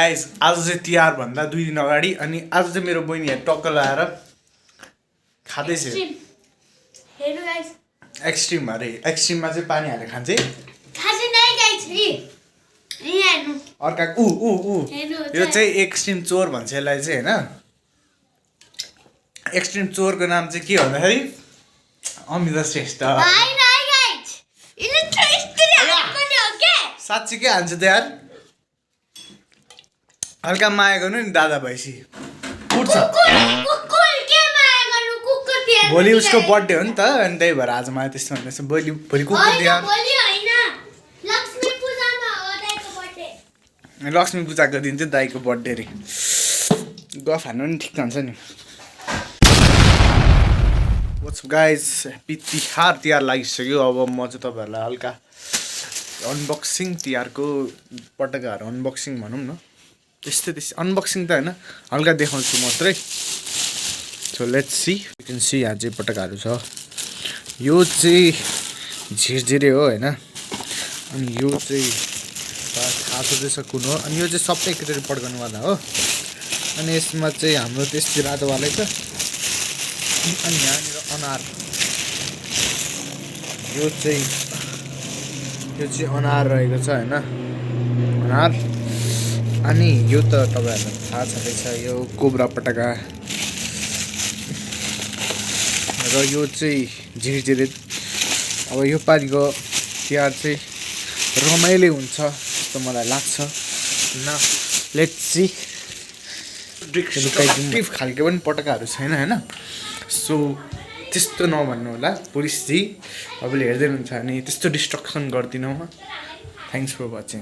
Guys आज चाहिँ तिहार भन्दा 2 दिन अगाडि अनि आज चाहिँ मेरो बहिनीहरु टक्क लाएर खादैछ हेर्नु गाइस एक्सट्रीम अरे एक्सट्रीममा चाहिँ पानी हालेर खान्छे खासै नै गाइस यहाँ हेर्नु अर्का यो चाहिँ एक्सट्रीम चोर भन्छ यसलाई चाहिँ हैन एक्सट्रीम चोरको नाम चाहिँ के भन्दाखेरि अमिता श्रेष्ठ साच्चै के हान्छ त यार हल्का माया गर्नु नि दादा भएपछि उठ्छ भोलि उसको बर्थडे हो नि त अनि त्यही भएर आज माया त्यस्तो भन्दैछ भोलि कुकुर तिहार लक्ष्मी पूजाको दिन चाहिँ दाइको बर्थडे रे गफ हान्नु नि ठिक हुन्छ नि व्हाट्स गाइस ह्याप्पी तिहार लागिसक्यो अब म चाहिँ तपाईहरुलाई हल्का अनबक्सिङ तिहारको पटकाहरु अनबक्सिङ भनौं न त्यस्तै अनबक्सिङ त हैन हल्का देखाउँछु मात्रै so let's see you can see यहाँ चाहिँ पटकाहरु छ यो चाहिँ झिरझिरे हो हैन अनि यो चाहिँ थाहा छँदैछ कुन हो अनि यो चाहिँ सबै एकैचोटि पड्काउनुवाला हो अनि यसमा चाहिँ हाम्रो त्यस्तै रातोवालै छ अनि यहाँनिर अनार यो चाहिँ अनार रहेको छ हैन अनार अनि यो त तपाईहरुलाई थाहा छँदैछ यो कोब्रा पटका र यो चाहिँ झिरझिरे अब यो पालिको तिहार चाहिँ रमाइलो हुन्छ जस्तो मलाई लाग्छ न लेट्स सी डिस्ट्रक्टिभ खालको पनि पटकाहरु छैन हैन सो त्यस्तो नभन्नु होला पुलिसजी तपाईले हेर्दै हुनुहुन्छ अनि त्यस्तो डिस्ट्रक्सन गर्दिन म thanks for watching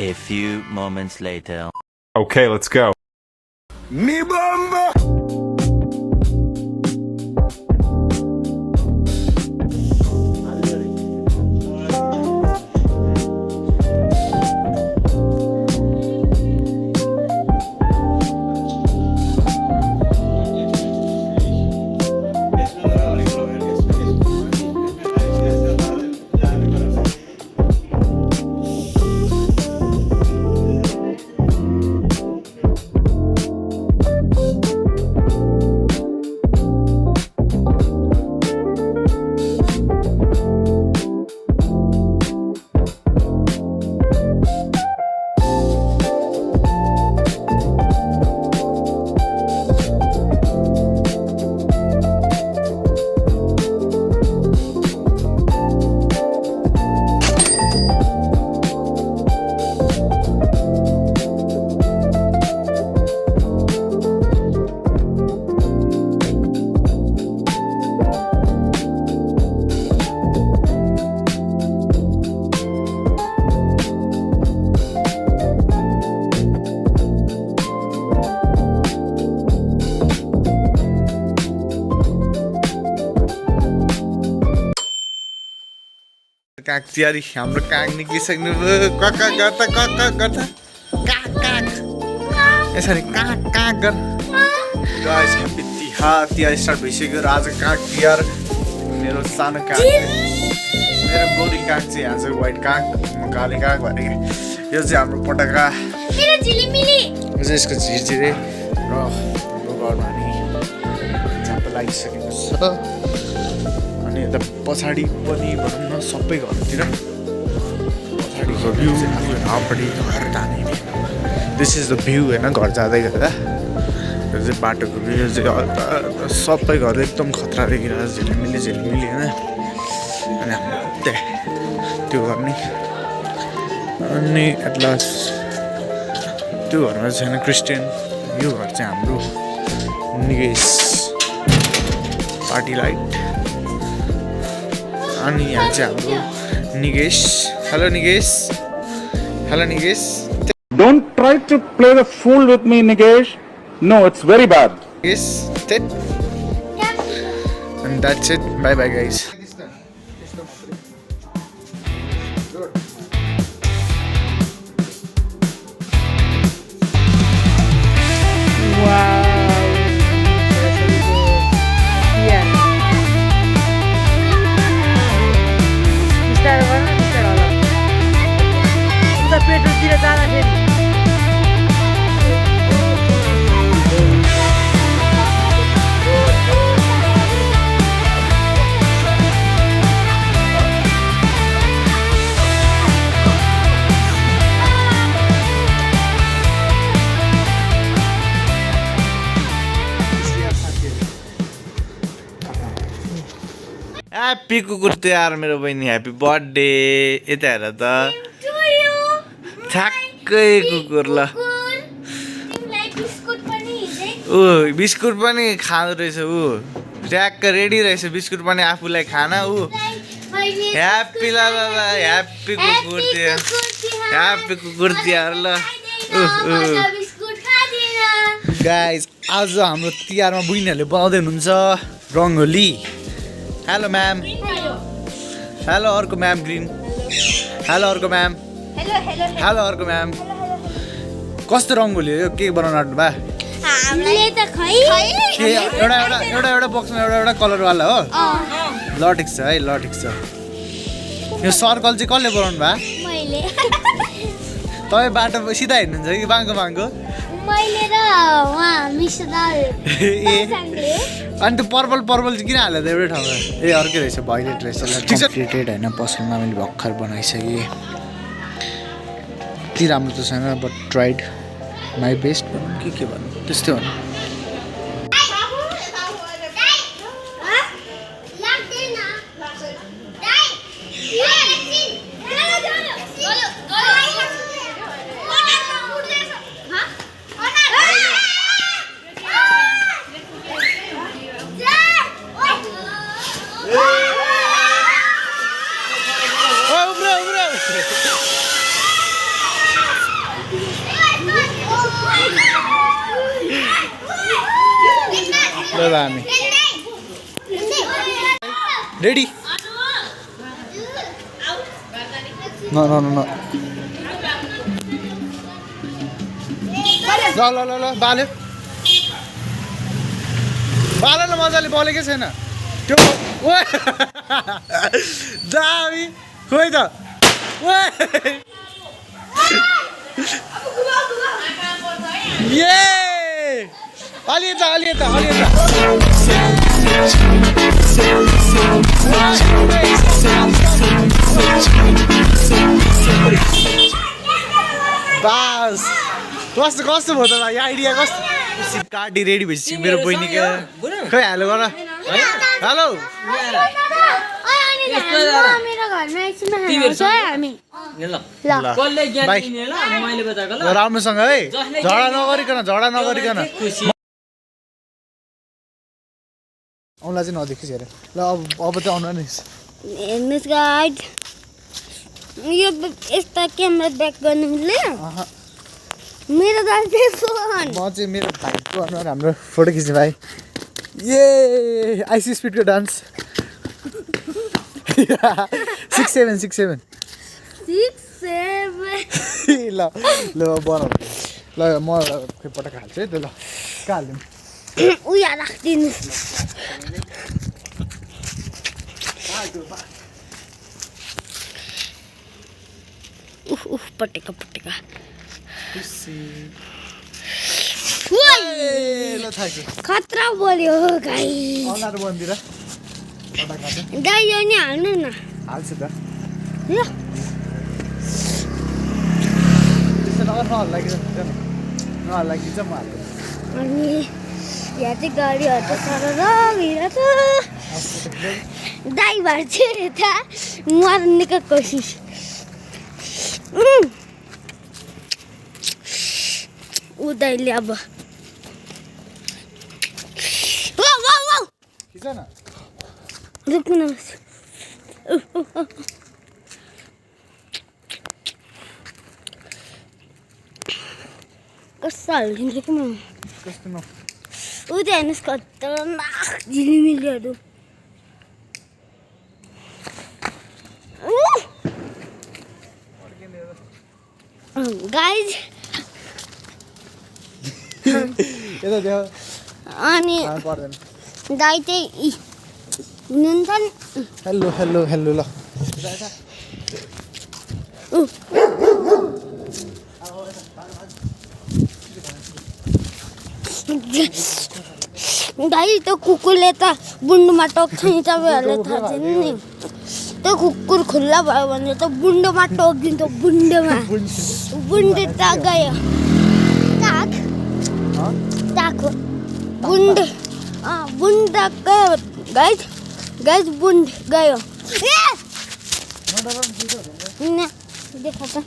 A few moments later. Okay, let's go. Mi bomba! काग तिहारी हाम्रो काग निक्लिसक्नु भयो काग गर्दा काग यसरी काग गर गाइस ह्याप्पी तिहार स्टार्ट भइसक्यो र आज काग तिहार मेरो सानो काग मेरो गोरी काग चाहिँ आज व्हाइट काग म काले काग भने यो चाहिँ हाम्रो पटका मेरो झिलिमिली यो चाहिँ यसको झिरझिरे र हाम्रो घरमा नि झापा लागिसकेको छ अनि यता पछाडि पनि भनौँ न सबै घरतिर पछाडिको भ्यू चाहिँ आफ्नो ठाउँपट्टि घर जाने दिस इज द भ्यू होइन घर जाँदै गर्दा यो चाहिँ बाटोको भ्यू चाहिँ सबै घर एकदम खतरा देखिरहेको झिलिमिली होइन अनि त्यो गर्ने अनि एट लास्ट त्यो घरमा छैन क्रिस्चियन यो घर चाहिँ हाम्रो निगेश पार्टी लाइट अनि यहाँ चाहिँ हाम्रो निगेश hello निगेश Don't try to play the fool with me, Nigesh. No, it's very bad. Yes, that's it. And that's it. Bye bye, guys. Happy कुकुर तिहार मेरो बहिनी ह्याप्पी बर्थडे यता हेर त ठ्याक्कै कुकुर ल ऊ बिस्कुट पनि खाँदो रहेछ ऊ ट्याक्क रेडी रहेछ बिस्कुट पनि आफूलाई खाना ऊ ह्याप्पी ल ह्याप्पी कुकुर तिहार ल गाइज आज हाम्रो तिहारमा बहिनीहरूले बनाउँदै हुनुहुन्छ रङ्गोली हेलो म्याम हेलो अर्को म्याम ग्रिन हेलो अर्को म्याम हेलो अर्को म्याम कस्तो रङ्गोली हो के बनाउनु आँट्नु बा एउटा बक्समा एउटा कलरवाला हो ल ठिक छ है ल ठिक छ यो सर्कल चाहिँ कसले बनाउनु भा तपाईँ बाटो सिधा हिँड्नुहुन्छ कि बाङ्गो अनि त्यो पर्पल चाहिँ किन हाल्यो त एउटै ठाउँमा ए अर्कै रहेछ भइलेट रहेछ कम्प्लिटेड होइन पसलमा मैले भर्खर बनाइसकेँ यति राम्रो त छैन बट ट्राइड माई बेस्ट भनौँ के भनौँ त्यस्तै भनौँ हामी रेडी न ल बाल्यो न मजाले बलेकै छैन त्यो दामी खोइ त अलि बास कस्तो भयो त भाइ आइडिया कस्तो काटी रेडी भइसक्यो मेरो बहिनीको खै हेलो गर हेलो राम्रोसँग है झडा नगरिकन औँला चाहिँ नदेखिस् हेर ल अब चाहिँ आउनु नि हेर्नुहोस् गाइड यो यस्ता क्यामेरा ब्याक गर्नु मिल्दैन मेरो दाजु फोन म चाहिँ मेरो भाइको अनुहार हाम्रो फोटो खिच्ने भाइ ए आइसी स्पिडको डान्स 6-7 ल बनाऊ ल म पटक हाल्छु है त ल कहाँ हालिदिउँ उयो राखिदिनु पटेका खतरा बोल्यो गाई अनुहार बन्दिएर दाइ यो नि हाल्नु न हाल्छु त ल त्यस्तो नहल्ला कि चाहिँ म हाल्छु अनि यहाँ चाहिँ गाडीहरू त सरर भिड छ दाइ भएर चाहिँ यता मर्नेको कोसिस ऊ दाइले अब छैन रुक्नुहोस् कस्तो हालिदिन्छ कि म कस्तो न ऊ त्यो हेर्नुहोस् खतरनाक झिलिमिलीहरू गाइज यता देऊ अनि पर्दैन दाइ चाहिँ हुनुहुन्छ नि हेलो हेलो हेलो ल दाइ त्यो कुकुरले त बुन्डोमा टोक्छ नि तपाईँहरूलाई थाहा छैन नि त्यो कुकुर खुल्ला भयो भने त बुन्डोमा टोकिदिन्छ बुन्डोमा बुन्डे त गयो काग काग हो बुन्डे बुन्डा गयो गाइज गाइज बुन्ड गयो न देखा त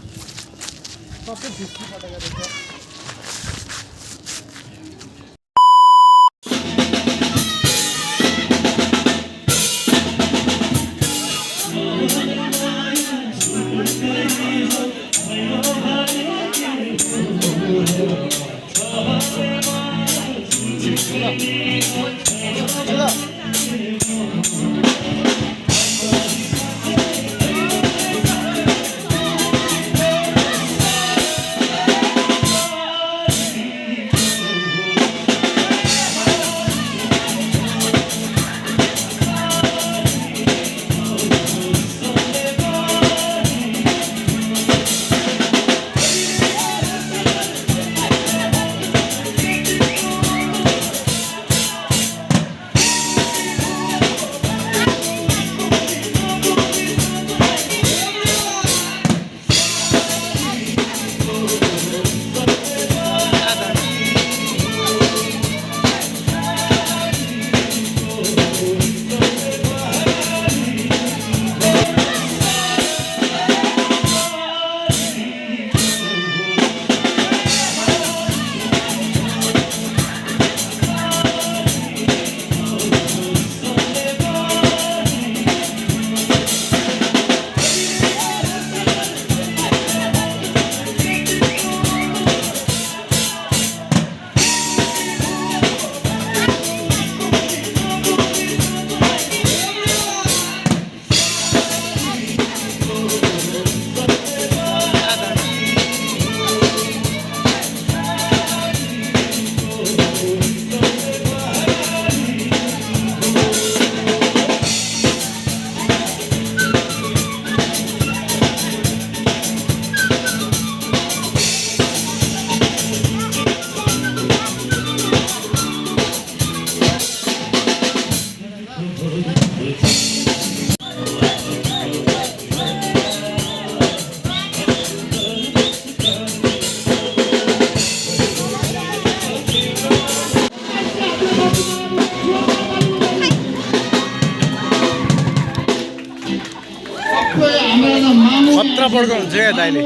खतरा पड्काउनुहुन्छ क्या दाइले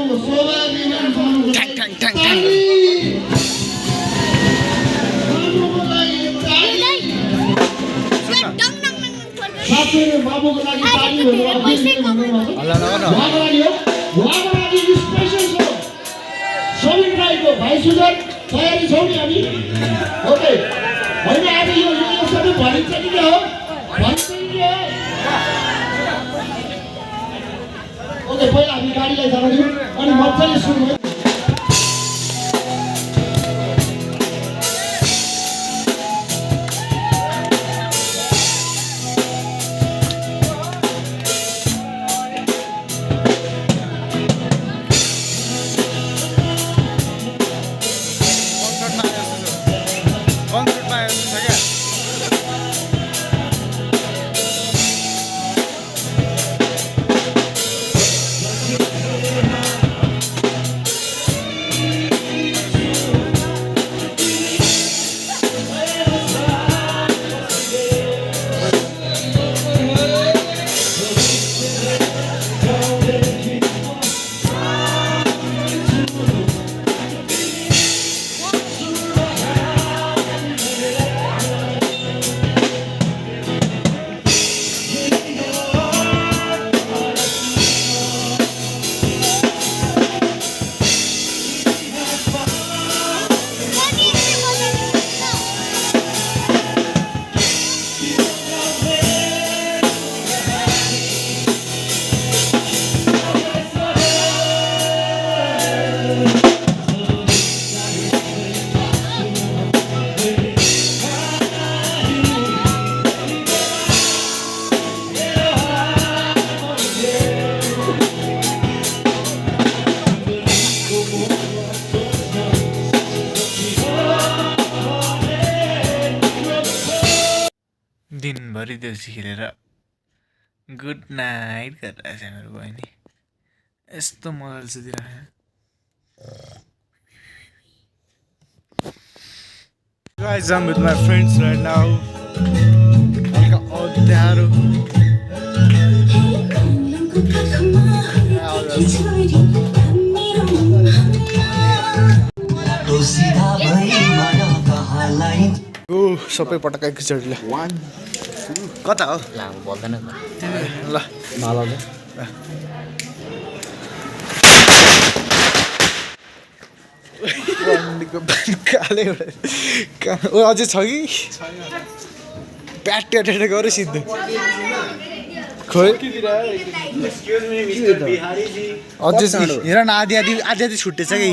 ठ्याङ ठ्याङ ठ्याङ ठ्याङ हल्ला नगर भाइ सुजन तयारी छौ नि हामी ओके होइन अब यो सबै भनिन्छ कि के हो भनिन्छ कि के ओके पहिला हामी गाडीलाई जान दिउँ अनि मजाले सुरु भयो दिनभरि देउसी खेलेर गुड नाइट गरिरहेछ मेरो बहिनी यस्तो मजाले सुतिरहेको Guys, I'm with my friends right now. हल्का अँध्यारो सबै पटक्का एकैचोटि ल कता हो बोल्दैन ल अझै छ कि प्याट गऱ्यो सिधै खोइ अझै हेर न आधी आधी छुट्टेछ कि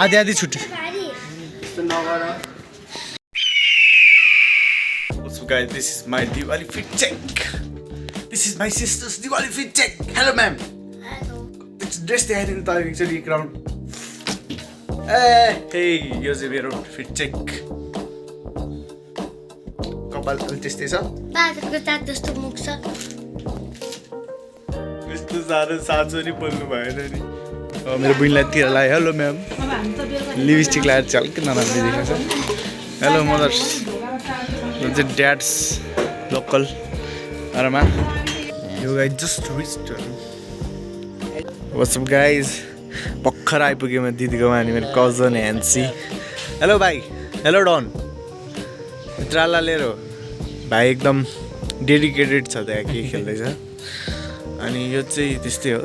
आधी छुट्टे So guys, this is my Diwali fit check. This is my sister's Diwali fit check. Hello ma'am. Hello. It's dress the head in the actually ground. Hey, here's a मेरो fit check. कपाल त त्यस्तै छ बाजेको चाट जस्तो मुख छ यस्तो साह्रो साँचो नि बोल्नु भएन नि मेरो बहिनीलाई तिर लाए हेलो म्याम लिपस्टिक लगाएर चाहिँ अलिक नराम्रो देखेको छ हेलो मदर्स चाहिँ ड्याड्स लोकल आरामा यो guys just reached what's up guys भर्खर आइपुग्यो मेरो दिदीको अनि मेरो कजन ह्यान्सी हेलो भाइ हेलो डन ट्राला लिएर भाइ एकदम डेडिकेटेड छ त्यहाँ के खेल्दैछ अनि यो चाहिँ त्यस्तै हो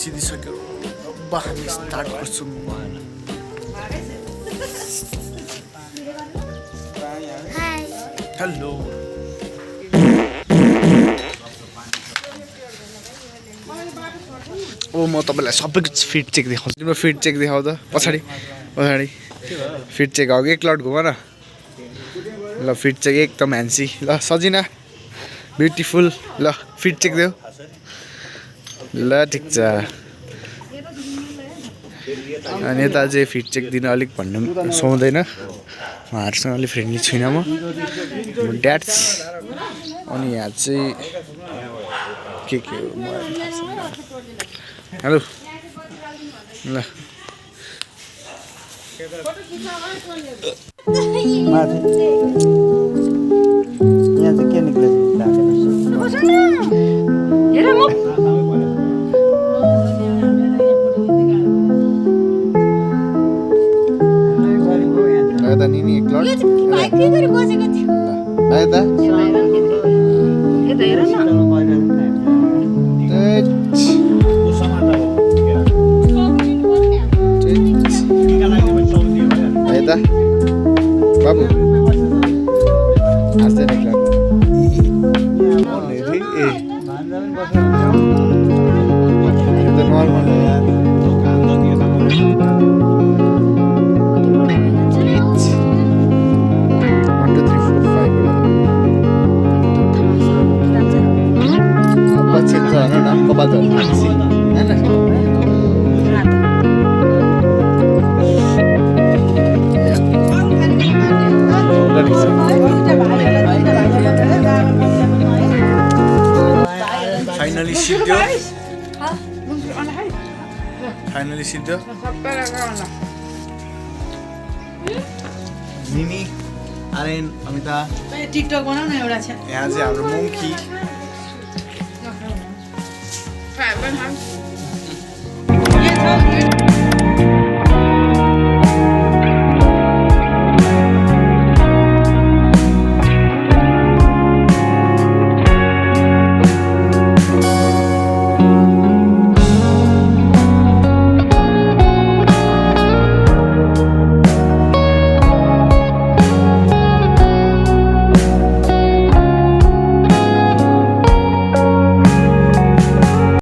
सिधिसक्यो अब हामी स्टार्ट गर्छौँ हेलो ओ म तपाईँलाई सबैको फिट चेक देखाउँछु तिम्रो फिट चेक देखाउ त पछाडि पछाडि फिट चेक हो कि एक लट घुम न ल फिट चेक एकदम ह्यान्सी ल सजिना ब्युटिफुल ल फिट चेक देऊ ल ठिक छ अनि यता चाहिँ फिट चेक दिन अलिक भन्नु सुहाउँदैन उहाँहरूसँग अलिक फ्रेन्डली छुइनँ म ड्याड्स अनि यहाँ चाहिँ के हो हेलो ल यहाँ चाहिँ के निक्लेछ यता निनी एक लट यता बाबु आज एक लट ए त्यो नर्मल हो यार 1 2 3 4 5 पछि त हैन कपाल त हाँसी हैन फाइनली सिद्धो फाइनली सिद्धो निनी आर्यन अमिता टिकटक बनाऊ न एउटा छ यहाँ चाहिँ हाम्रो मोङ्की